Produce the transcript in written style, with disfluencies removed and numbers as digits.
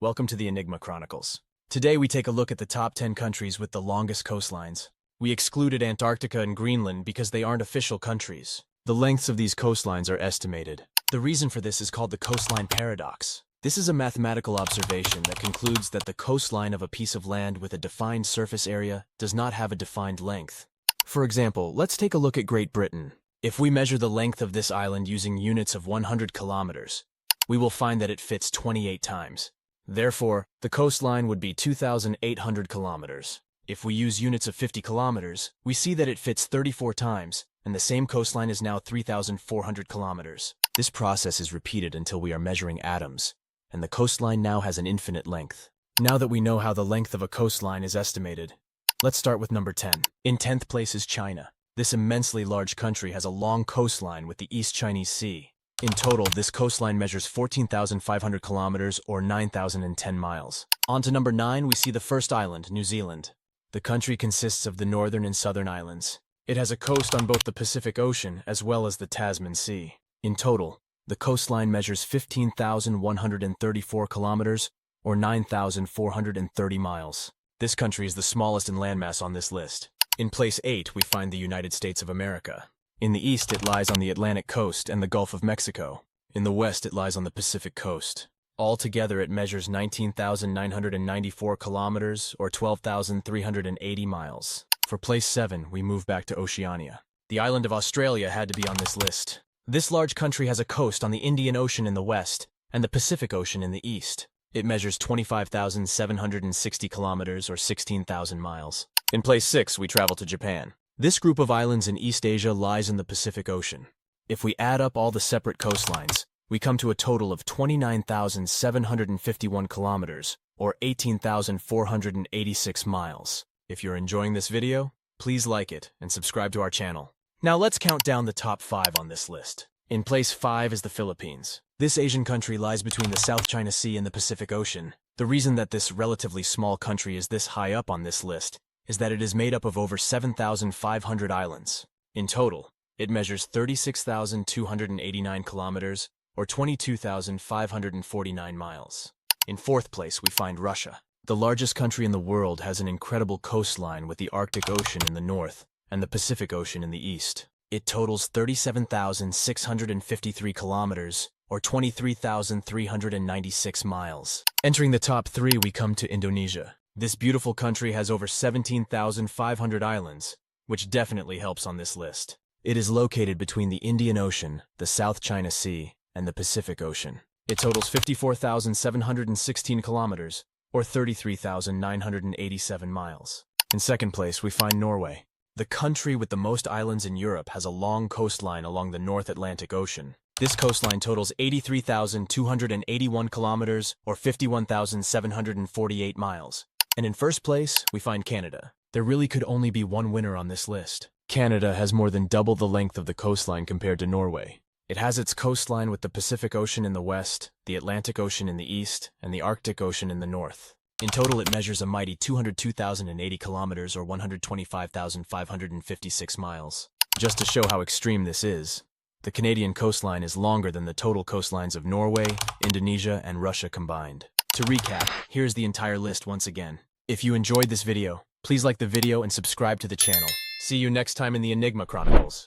Welcome to the Enigma Chronicles. Today we take a look at the top 10 countries with the longest coastlines. We excluded Antarctica and Greenland because they aren't official countries. The lengths of these coastlines are estimated. The reason for this is called the coastline paradox. This is a mathematical observation that concludes that the coastline of a piece of land with a defined surface area does not have a defined length. For example, let's take a look at Great Britain. If we measure the length of this island using units of 100 kilometers, we will find that it fits 28 times. Therefore, the coastline would be 2,800 kilometers. If we use units of 50 kilometers, we see that it fits 34 times, and the same coastline is now 3,400 kilometers. This process is repeated until we are measuring atoms, and the coastline now has an infinite length. Now that we know how the length of a coastline is estimated, let's start with number 10. In 10th place is China. This immensely large country has a long coastline with the East Chinese Sea. In total, this coastline measures 14,500 kilometers or 9,010 miles. On to number 9, we see the first island, New Zealand. The country consists of the northern and southern islands. It has a coast on both the Pacific Ocean as well as the Tasman Sea. In total, the coastline measures 15,134 kilometers or 9,430 miles. This country is the smallest in landmass on this list. In place 8, we find the United States of America. In the east, it lies on the Atlantic coast and the Gulf of Mexico. In the west, it lies on the Pacific coast. Altogether, it measures 19,994 kilometers or 12,380 miles. For place 7, we move back to Oceania. The island of Australia had to be on this list. This large country has a coast on the Indian Ocean in the west and the Pacific Ocean in the east. It measures 25,760 kilometers or 16,000 miles. In place 6, we travel to Japan. This group of islands in East Asia lies in the Pacific Ocean. If we add up all the separate coastlines, we come to a total of 29,751 kilometers, or 18,486 miles. If you're enjoying this video, please like it and subscribe to our channel. Now let's count down the top 5 on this list. In place 5 is the Philippines. This Asian country lies between the South China Sea and the Pacific Ocean. The reason that this relatively small country is this high up on this list is that it is made up of over 7,500 islands. In total, it measures 36,289 kilometers, or 22,549 miles. In 4th place, we find Russia. The largest country in the world has an incredible coastline with the Arctic Ocean in the north and the Pacific Ocean in the east. It totals 37,653 kilometers, or 23,396 miles. Entering the top 3, we come to Indonesia. This beautiful country has over 17,500 islands, which definitely helps on this list. It is located between the Indian Ocean, the South China Sea, and the Pacific Ocean. It totals 54,716 kilometers, or 33,987 miles. In 2nd place, we find Norway. The country with the most islands in Europe has a long coastline along the North Atlantic Ocean. This coastline totals 83,281 kilometers, or 51,748 miles. And in 1st place, we find Canada. There really could only be one winner on this list. Canada has more than double the length of the coastline compared to Norway. It has its coastline with the Pacific Ocean in the west, the Atlantic Ocean in the east, and the Arctic Ocean in the north. In total, it measures a mighty 202,080 kilometers or 125,556 miles. Just to show how extreme this is, the Canadian coastline is longer than the total coastlines of Norway, Indonesia, and Russia combined. To recap, here's the entire list once again. If you enjoyed this video, please like the video and subscribe to the channel. See you next time in the Enigma Chronicles.